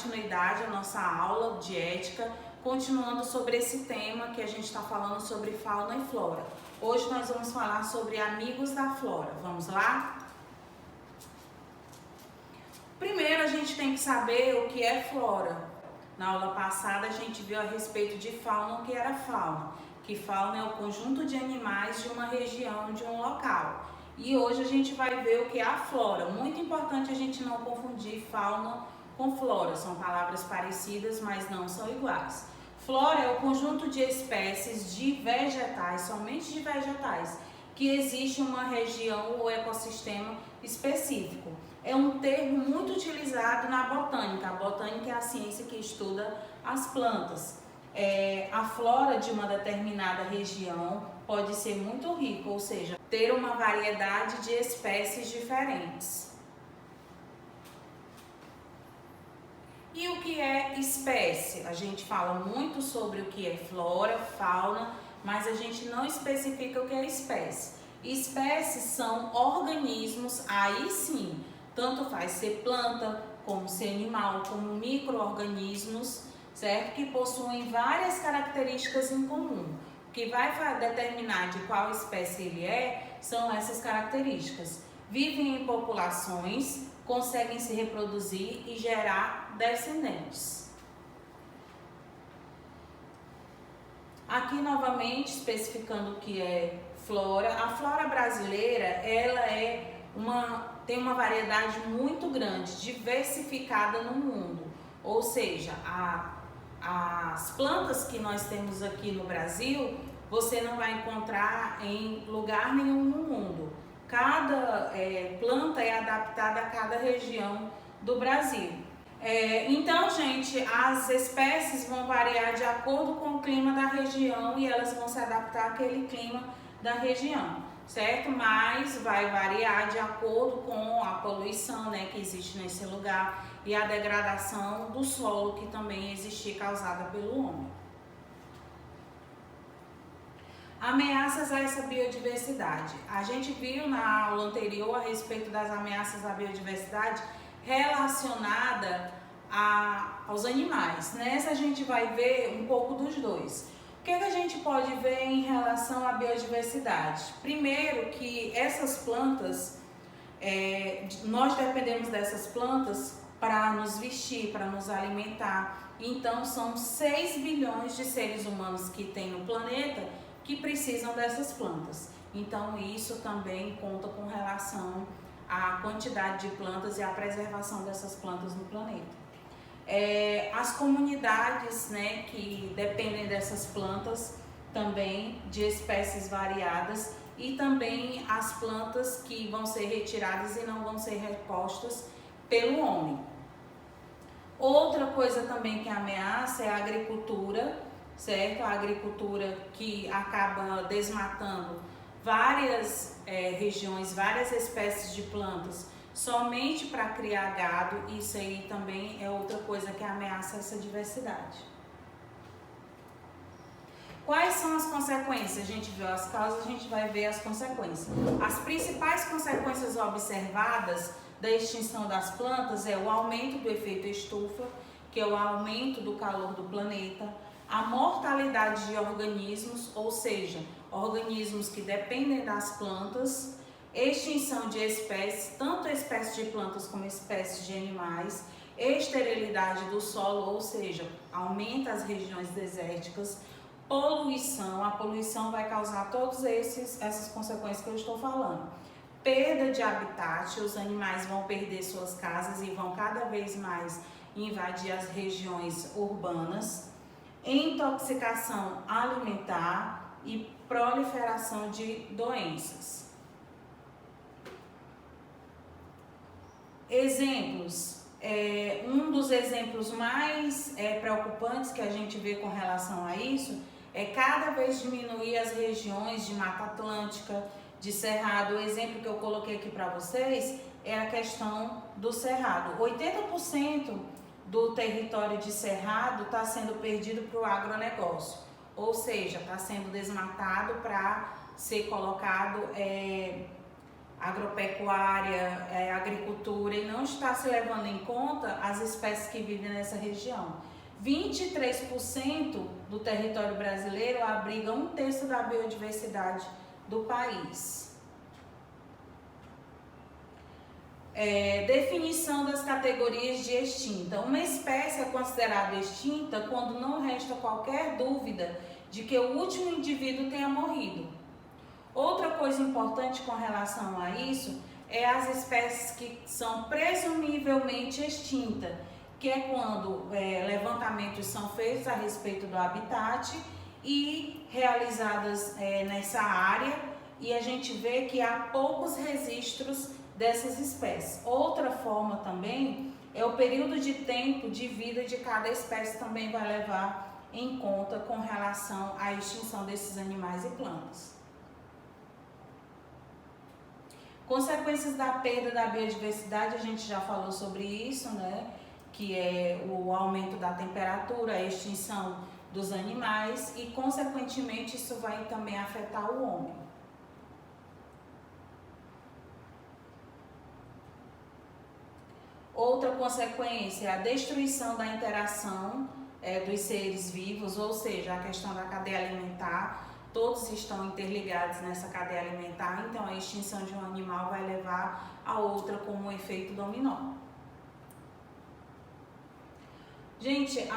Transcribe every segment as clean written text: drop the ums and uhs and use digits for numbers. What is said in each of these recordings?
continuidade à nossa aula de ética, continuando sobre esse tema que a gente está falando sobre fauna e flora. Hoje nós vamos falar sobre amigos da flora. Vamos lá? Primeiro a gente tem que saber o que é flora. Na aula passada a gente viu a respeito de fauna o que era fauna. Que fauna é o conjunto de animais de uma região, de um local. E hoje a gente vai ver o que é a flora. Muito importante a gente não confundir fauna com flora. São palavras parecidas, mas não são iguais. Flora é o conjunto de espécies de vegetais, somente de vegetais, que existe uma região ou ecossistema específico. É um termo muito utilizado na botânica. A botânica é a ciência que estuda as plantas. A flora de uma determinada região pode ser muito rica, ou seja, ter uma variedade de espécies diferentes. E o que é espécie? A gente fala muito sobre o que é flora, fauna, mas a gente não especifica o que é espécie. Espécies são organismos, aí sim, tanto faz ser planta, como ser animal, como micro-organismos, certo? Que possuem várias características em comum. O que vai determinar de qual espécie ele é, são essas características. Vivem em populações, conseguem se reproduzir e gerar descendentes. Aqui novamente especificando o que é flora. A flora brasileira, ela tem uma variedade muito grande, diversificada no mundo. Ou seja, as plantas que nós temos aqui no Brasil, você não vai encontrar em lugar nenhum no mundo. Cada planta é adaptada a cada região do Brasil. Então, gente, as espécies vão variar de acordo com o clima da região e elas vão se adaptar àquele clima da região, certo? Mas vai variar de acordo com a poluição, né, que existe nesse lugar e a degradação do solo que também existe causada pelo homem. Ameaças a essa biodiversidade. A gente viu na aula anterior a respeito das ameaças à biodiversidade relacionada aos animais. Nessa a gente vai ver um pouco dos dois. O que a gente pode ver em relação à biodiversidade? Primeiro que essas plantas, nós dependemos dessas plantas para nos vestir, para nos alimentar. Então são 6 bilhões de seres humanos que tem no planeta que precisam dessas plantas. Então isso também conta com relação à quantidade de plantas e à preservação dessas plantas no planeta. As comunidades, né, que dependem dessas plantas também, de espécies variadas, e também as plantas que vão ser retiradas e não vão ser repostas pelo homem. Outra coisa também que ameaça é a agricultura, certo? A agricultura que acaba desmatando várias regiões, várias espécies de plantas somente para criar gado. Isso aí também é outra coisa que ameaça essa diversidade. Quais são as consequências? A gente viu as causas, a gente vai ver as consequências. As principais consequências observadas da extinção das plantas é o aumento do efeito estufa, que é o aumento do calor do planeta, a mortalidade de organismos, ou seja, organismos que dependem das plantas, extinção de espécies, tanto espécies de plantas como espécies de animais, esterilidade do solo, ou seja, aumenta as regiões desérticas, poluição, a poluição vai causar todas essas consequências que eu estou falando. Perda de habitat, os animais vão perder suas casas e vão cada vez mais invadir as regiões urbanas. Intoxicação alimentar e proliferação de doenças. Exemplos. Um dos exemplos mais preocupantes que a gente vê com relação a isso é cada vez diminuir as regiões de Mata Atlântica, de Cerrado. O exemplo que eu coloquei aqui para vocês é a questão do Cerrado. 80% do território de Cerrado está sendo perdido para o agronegócio, ou seja, está sendo desmatado para ser colocado agropecuária, agricultura, e não está se levando em conta as espécies que vivem nessa região. 23% do território brasileiro abriga 1/3 da biodiversidade do país. Definição das categorias de extinta. Uma espécie é considerada extinta quando não resta qualquer dúvida de que o último indivíduo tenha morrido. Outra coisa importante com relação a isso é as espécies que são presumivelmente extintas, que é quando levantamentos são feitos a respeito do habitat e realizadas nessa área, e a gente vê que há poucos registros dessas espécies. Outra forma também é o período de tempo de vida de cada espécie, também vai levar em conta com relação à extinção desses animais e plantas. Consequências da perda da biodiversidade, a gente já falou sobre isso, né? Que é o aumento da temperatura, a extinção dos animais e, consequentemente, isso vai também afetar o homem. Outra consequência é a destruição da interação dos seres vivos, ou seja, a questão da cadeia alimentar. Todos estão interligados nessa cadeia alimentar, então a extinção de um animal vai levar a outra como um efeito dominó. Gente,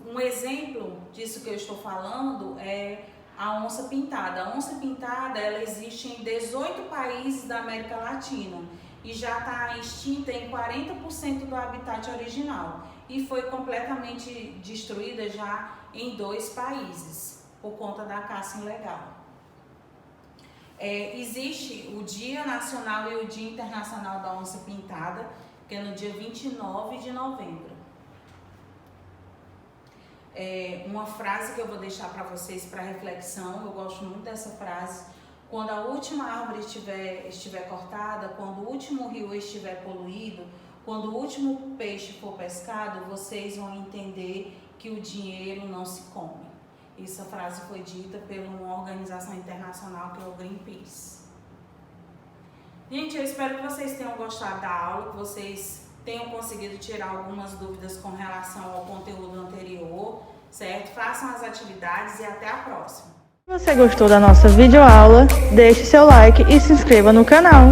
um exemplo disso que eu estou falando é a onça pintada. A onça pintada, ela existe em 18 países da América Latina e já está extinta em 40% do habitat original e foi completamente destruída já em 2 países. Por conta da caça ilegal. Existe o Dia Nacional e o Dia Internacional da Onça Pintada, que é no dia 29 de novembro. Uma frase que eu vou deixar para vocês para reflexão, eu gosto muito dessa frase: quando a última árvore estiver cortada, quando o último rio estiver poluído, quando o último peixe for pescado, vocês vão entender que o dinheiro não se come. Essa frase foi dita por uma organização internacional que é o Greenpeace. Gente, eu espero que vocês tenham gostado da aula, que vocês tenham conseguido tirar algumas dúvidas com relação ao conteúdo anterior, certo? Façam as atividades e até a próxima. Se você gostou da nossa videoaula, deixe seu like e se inscreva no canal.